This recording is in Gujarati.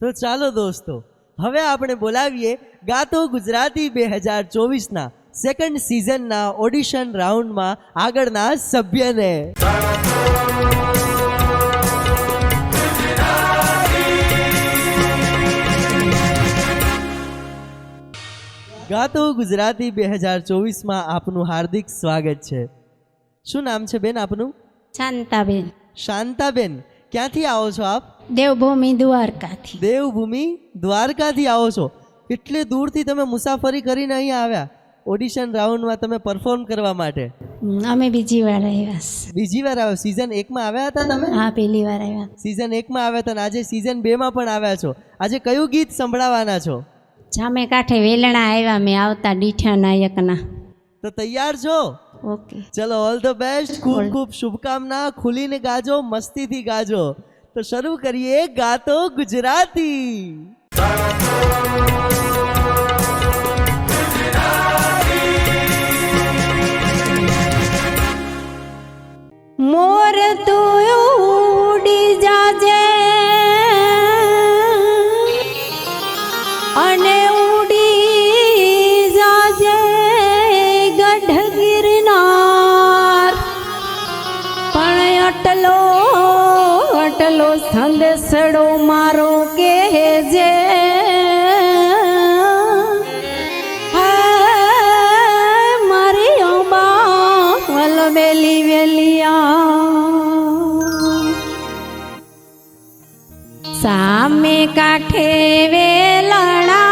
તો ચાલો દોસ્તો, હવે આપણે બોલાવીએ ગાતો ગુજરાતી 2024ના સેકન્ડ સિઝનના ઓડિશન રાઉન્ડમાં આગળના સભ્યને. ગાતો ગુજરાતી 2024માં આપનું હાર્દિક સ્વાગત છે. શું નામ છે બેન આપનું? શાંતાબેન. શાંતાબેન, ક્યાંથી આવો છો આપ? દેવભૂમિ દ્વારકાથી. દેવભૂમિ દ્વારકાથી આવો છો. કેટલે દૂરથી તમે મુસાફરી કરીને અહીંયા આવ્યા ઓડિશન રાઉન્ડમાં તમે પરફોર્મ કરવા માટે? અમે બીજી વાર આવ્યા. બીજી વાર આવ્યા? સિઝન 1માં આવ્યા હતા તમે? હા, પહેલી વાર આવ્યા. સિઝન 1માં આવ્યા હતા અને આજે સિઝન 2માં પણ આવ્યા છો. આજે કયું ગીત સંભળાવવાના છો? જામે કાંઠે વેલણા આવ્યા મેં આવતા ડીઠા નાયકના. તો તૈયાર છો? ઓકે, ચલો, ઓલ ધ બેસ્ટ. ખૂબ ખૂબ શુભકામના. ખુલીને ગાજો, મસ્તીથી ગાજો. તો શરૂ કરીએ ગાતો ગુજરાતી. મોર તું ઉડી જાજે અને ઉડી જાજે ગઢ ગિરનાર, પણ અટલો સંદેશડો મારો કહેજે, મારી અંબા વલબેલી વેલિયા સામે કાંઠે વેલણા